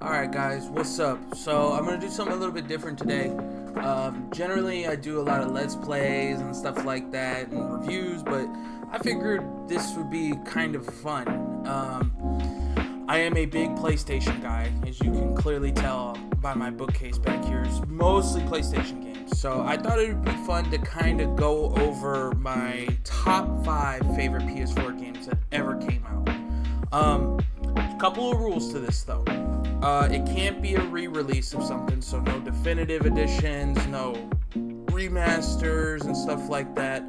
Alright guys, what's up? So I'm going to do something a little bit different today. Generally I do a lot of Let's Plays and stuff like that and reviews, but I figured this would be kind of fun. I am a big PlayStation guy, as you can clearly tell by my bookcase back here. It's mostly PlayStation games. So I thought it would be fun to kind of go over my top 5 favorite PS4 games that ever came out. A couple of rules to this though. It can't be a re-release of something, so no definitive editions, no remasters and stuff like that.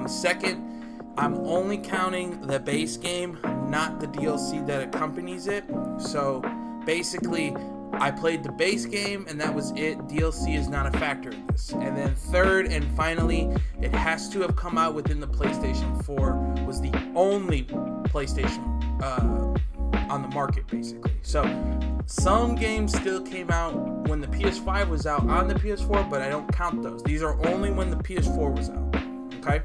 Second, I'm only counting the base game, not the DLC that accompanies it. So basically, I played the base game and that was it. DLC is not a factor in this. And then third and finally, it has to have come out within the PlayStation 4. Was the only PlayStation on the market, basically. So some games still came out when the PS5 was out on the PS4, but I don't count those. These are only when the PS4 was out. Okay?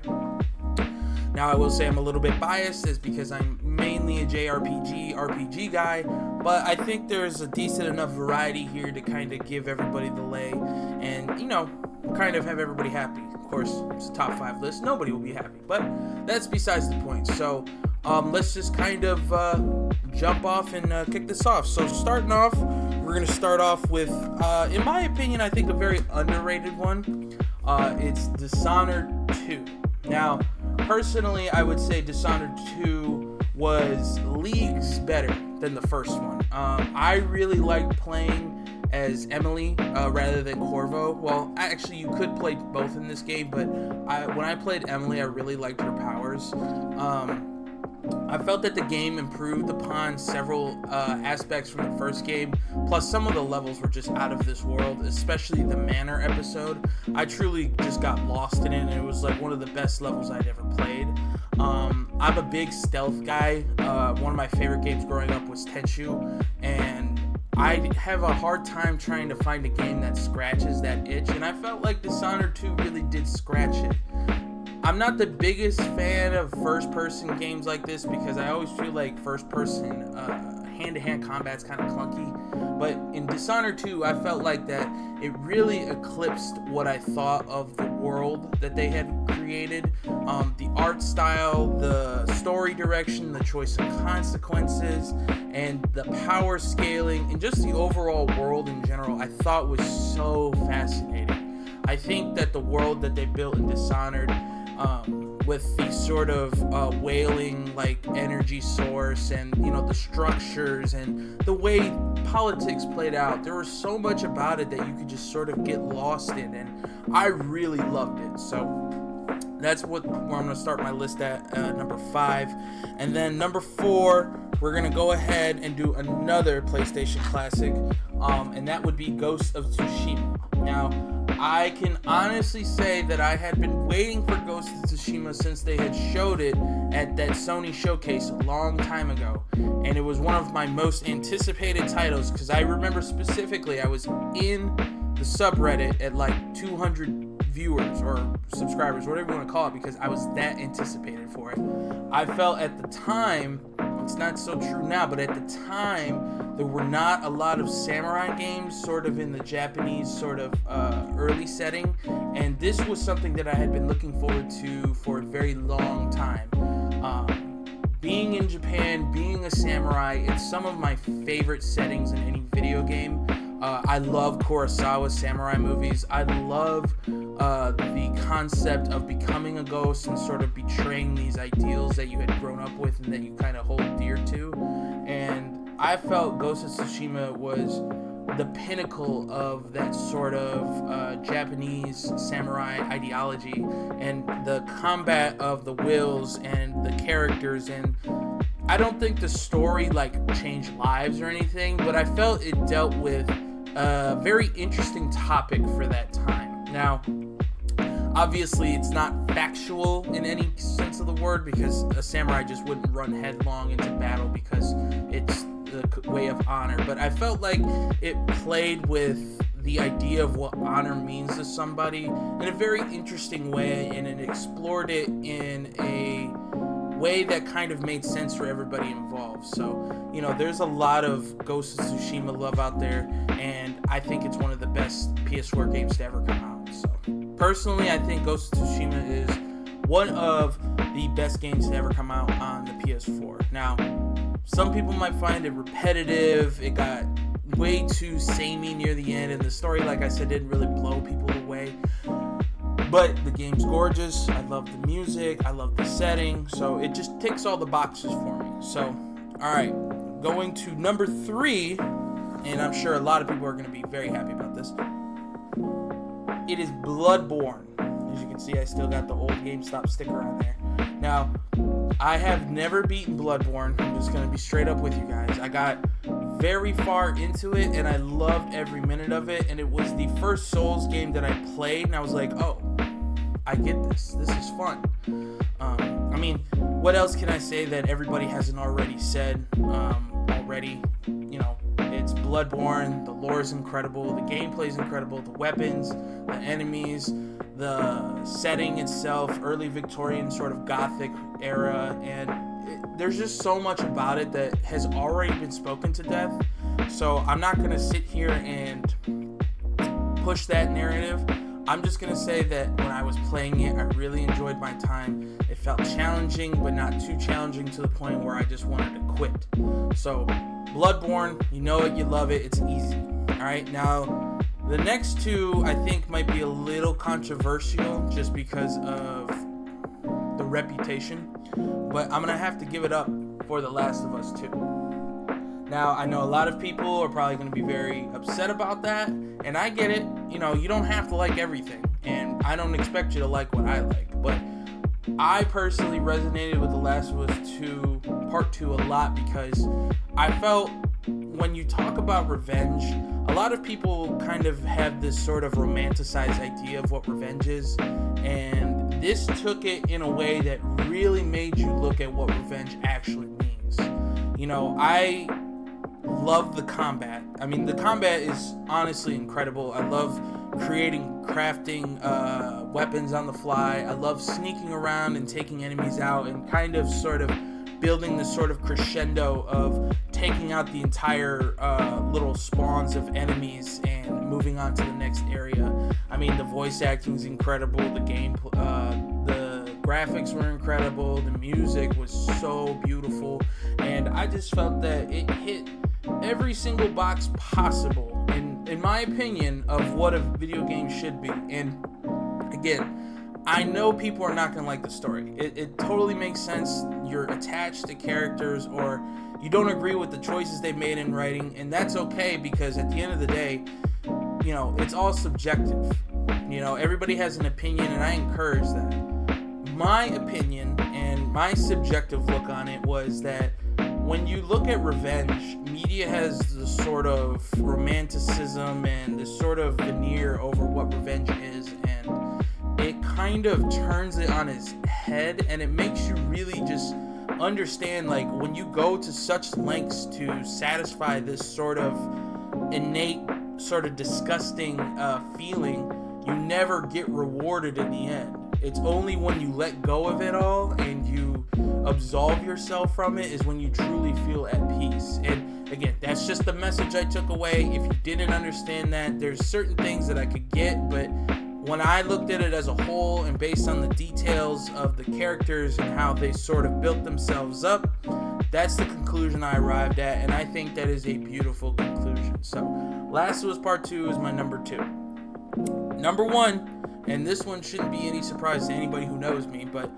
Now I will say I'm a little bit biased, is because I'm mainly a JRPG RPG guy, but I think there's a decent enough variety here to kind of give everybody the lay and, you know, kind of have everybody happy. Of course, it's a top 5 list. Nobody will be happy, but that's besides the point. So let's just kind of jump off and kick this off. So starting off, we're going to start off with, in my opinion, I think a very underrated one. It's Dishonored 2. Now, personally, I would say Dishonored 2 was leagues better than the first one. I really liked playing as Emily rather than Corvo. Well, actually, you could play both in this game, but when I played Emily, I really liked her powers. I felt that the game improved upon several aspects from the first game, plus some of the levels were just out of this world, especially the Manor episode. I truly just got lost in it, and it was like one of the best levels I'd ever played. I'm a big stealth guy. One of my favorite games growing up was Tenchu, and I have a hard time trying to find a game that scratches that itch, and I felt like Dishonored 2 really did scratch it. I'm not the biggest fan of first-person games like this because I always feel like first-person hand-to-hand combat's kind of clunky. But in Dishonored 2, I felt like that it really eclipsed what I thought of the world that they had created. The art style, the story direction, the choice of consequences, and the power scaling, and just the overall world in general, I thought was so fascinating. I think that the world that they built in Dishonored, with the sort of wailing like energy source and, you know, the structures and the way politics played out, there was so much about it that you could just sort of get lost in, and I really loved it. So that's where I'm going to start my list at, number 5. And then number 4, we're going to go ahead and do another PlayStation classic, and that would be Ghost of Tsushima. Now, I can honestly say that I had been waiting for Ghost of Tsushima since they had showed it at that Sony showcase a long time ago, and it was one of my most anticipated titles because I remember specifically I was in the subreddit at like 200 viewers or subscribers, whatever you want to call it, because I was that anticipated for it. I felt at the time, it's not so true now, but at the time there were not a lot of samurai games sort of in the Japanese sort of early setting, and this was something that I had been looking forward to for a very long time. Being in Japan, being a samurai, it's some of my favorite settings in any video game. I love Kurosawa samurai movies. I love the concept of becoming a ghost and sort of betraying these ideals that you had grown up with and that you kind of hold dear to. And I felt Ghost of Tsushima was the pinnacle of that sort of Japanese samurai ideology, and the combat of the wills and the characters, and I don't think the story like changed lives or anything, but I felt it dealt with a very interesting topic for that time. Now, obviously it's not factual in any sense of the word, because a samurai just wouldn't run headlong into battle because it's the way of honor, but I felt like it played with the idea of what honor means to somebody in a very interesting way, and it explored it in a way that kind of made sense for everybody involved. So, you know, there's a lot of Ghost of Tsushima love out there, and I think it's one of the best PS4 games to ever come out. So, personally, I think Ghost of Tsushima is one of the best games to ever come out on the PS4. Now, some people might find it repetitive. It got way too samey near the end, and the story, like I said, didn't really blow people away. But the game's gorgeous. I love the music. I love the setting. So it just ticks all the boxes for me. So, all right, going to number 3, and I'm sure a lot of people are going to be very happy about this. It is Bloodborne. As you can see, I still got the old GameStop sticker on there. Now, I have never beaten Bloodborne. I'm just going to be straight up with you guys. I got very far into it, and I loved every minute of it, and it was the first Souls game that I played, and I was like, oh, I get this. This is fun. I mean, what else can I say that everybody hasn't already said already? You know, it's Bloodborne. The lore is incredible. The gameplay is incredible. The weapons, the enemies, the setting itself, early Victorian sort of Gothic era, and there's just so much about it that has already been spoken to death. So I'm not going to sit here and push that narrative. I'm just going to say that when I was playing it, I really enjoyed my time. It felt challenging, but not too challenging to the point where I just wanted to quit. So Bloodborne, you know it, you love it, it's easy. All right, now the next two I think might be a little controversial just because of the reputation, but I'm gonna have to give it up for The Last of Us 2. Now, I know a lot of people are probably gonna be very upset about that, and I get it. You know, you don't have to like everything, and I don't expect you to like what I like, but I personally resonated with The Last of Us 2 Part 2 a lot because I felt when you talk about revenge, a lot of people kind of have this sort of romanticized idea of what revenge is, and this took it in a way that really made you look at what revenge actually means. You know, I love the combat. I mean, the combat is honestly incredible. I love crafting weapons on the fly. I love sneaking around and taking enemies out and kind of sort of building this sort of crescendo of taking out the entire little spawns of enemies and moving on to the next area. I mean, the voice acting is incredible. The graphics were incredible. The music was so beautiful, and I just felt that it hit every single box possible, in my opinion, of what a video game should be. And again, I know people are not gonna like the story. It totally makes sense. You're attached to characters, or you don't agree with the choices they made in writing, and that's okay, because at the end of the day, you know, it's all subjective. You know, everybody has an opinion, and I encourage that. My opinion and my subjective look on it was that when you look at revenge, media has this sort of romanticism and this sort of veneer over what revenge is, and it kind of turns it on its head, and it makes you really just understand, like, when you go to such lengths to satisfy this sort of innate, sort of disgusting feeling, you never get rewarded in the end. It's only when you let go of it all and you absolve yourself from it is when you truly feel at peace. And again, that's just the message I took away. If you didn't understand that, there's certain things that I could get, but when I looked at it as a whole and based on the details of the characters and how they sort of built themselves up, that's the conclusion I arrived at, and I think that is a beautiful conclusion. So, Last of Us Part 2 is my number 2. Number 1, and this one shouldn't be any surprise to anybody who knows me, but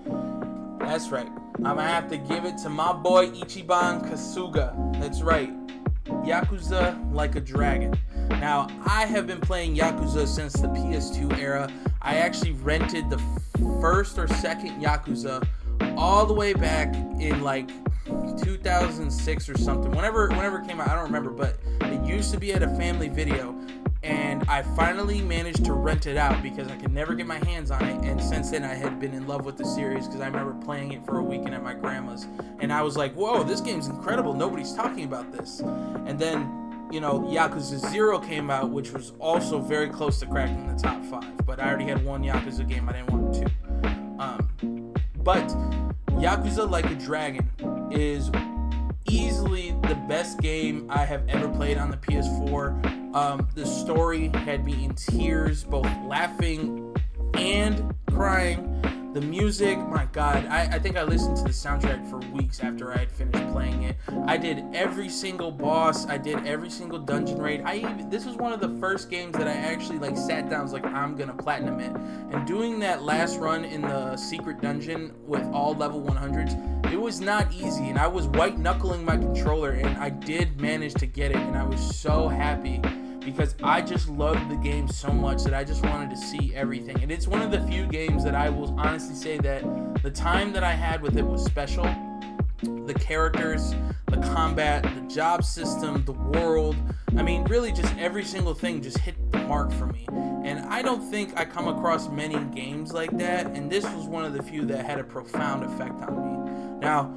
that's right, I'm gonna have to give it to my boy Ichiban Kasuga. That's right, Yakuza Like a Dragon. Now, I have been playing Yakuza since the PS2 era. I actually rented the first or second Yakuza all the way back in like 2006 or something. Whenever it came out, I don't remember, but it used to be at a Family Video, and I finally managed to rent it out because I could never get my hands on it. And since then, I had been in love with the series because I remember playing it for a weekend at my grandma's, and I was like, whoa, this game's incredible, nobody's talking about this. And then, you know, Yakuza 0 came out, which was also very close to cracking the top 5, but I already had one Yakuza game, I didn't want 2. But Yakuza Like a Dragon is easily the best game I have ever played on the PS4. The story had me in tears, both laughing and crying. The music, my God, I think I listened to the soundtrack for weeks after I had finished playing it. I did every single boss. I did every single dungeon raid. This was one of the first games that I actually like sat down, was like, I'm gonna platinum it. And doing that last run in the secret dungeon with all level 100s, it was not easy. And I was white knuckling my controller, and I did manage to get it. And I was so happy, because I just loved the game so much that I just wanted to see everything. And it's one of the few games that I will honestly say that the time that I had with it was special. The characters, the combat, the job system, the world, I mean, really just every single thing just hit the mark for me. And I don't think I come across many games like that, and this was one of the few that had a profound effect on me. Now,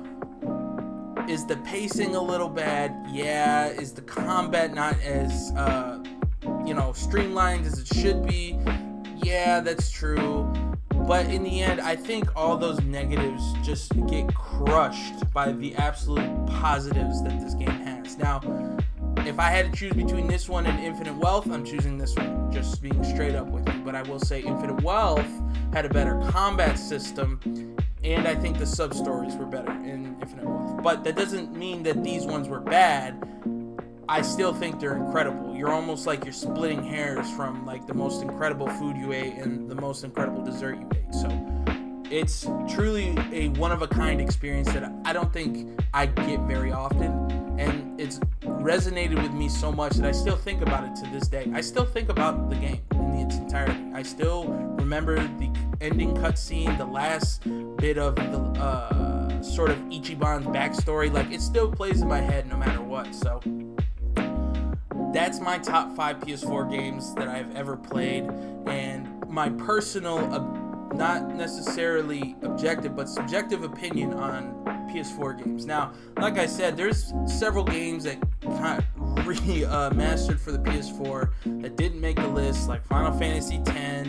is the pacing a little bad? Yeah. Is the combat not as, streamlined as it should be? Yeah, that's true. But in the end, I think all those negatives just get crushed by the absolute positives that this game has. Now, if I had to choose between this one and Infinite Wealth, I'm choosing this one, just being straight up with you. But I will say Infinite Wealth had a better combat system, and I think the sub-stories were better in Infinite Wealth. But that doesn't mean that these ones were bad. I still think they're incredible. You're almost like you're splitting hairs from like the most incredible food you ate and the most incredible dessert you ate. So it's truly a one-of-a-kind experience that I don't think I get very often. And it's resonated with me so much that I still think about it to this day. I still think about the game in its entirety. I still remember the ending cutscene, the last bit of the sort of Ichiban's backstory. Like, it still plays in my head no matter what. So that's my top 5 PS4 games that I've ever played, and my personal, not necessarily objective, but subjective opinion on PS4 games. Now, like I said, there's several games that kind of remastered for the PS4 that didn't make the list, like Final Fantasy X,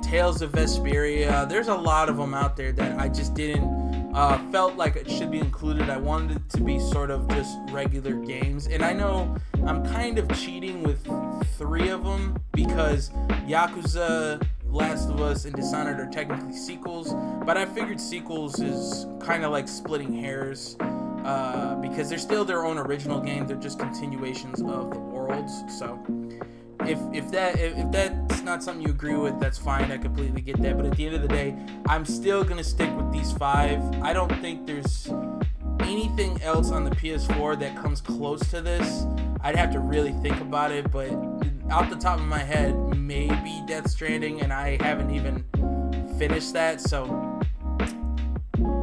Tales of Vesperia. There's a lot of them out there that I just didn't felt like it should be included. I wanted it to be sort of just regular games, and I know I'm kind of cheating with 3 of them, because Yakuza, Last of Us, and Dishonored are technically sequels, but I figured sequels is kind of like splitting hairs, because they're still their own original game. They're just continuations of the worlds. So if that's not something you agree with, that's fine. I completely get that. But at the end of the day, I'm still gonna stick with these 5. I don't think there's anything else on the PS4 that comes close to this. I'd have to really think about it, but out the top of my head, maybe Death Stranding, and I haven't even finished that. So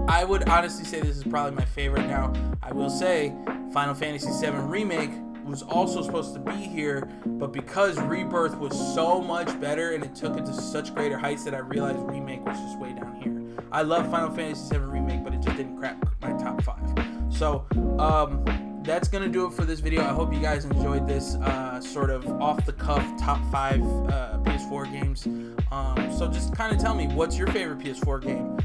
I would honestly say this is probably my favorite. Now, I will say Final Fantasy VII Remake was also supposed to be here, but because Rebirth was so much better and it took it to such greater heights, that I realized Remake was just way down here. I love Final Fantasy VII Remake, but it just didn't crack my top 5. So that's gonna do it for this video. I hope you guys enjoyed this sort of off the cuff top 5 PS4 games. So just kind of tell me, what's your favorite PS4 game?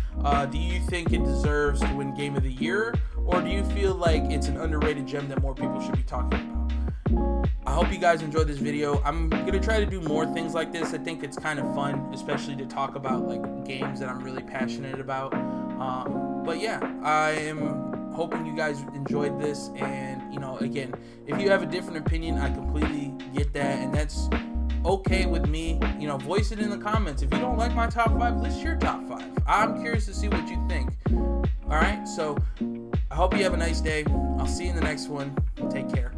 Do you think it deserves to win Game of the Year, or do you feel like it's an underrated gem that more people should be talking about? I hope you guys enjoyed this video. I'm gonna try to do more things like this. I think it's kind of fun, especially to talk about like games that I'm really passionate about. But yeah, I am hoping you guys enjoyed this, and again, if you have a different opinion, I completely get that, and that's okay with me. Voice it in the comments. If you don't like my top 5, list your top 5. I'm curious to see what you think. All right, so I hope you have a nice day. I'll see you in the next one. Take care.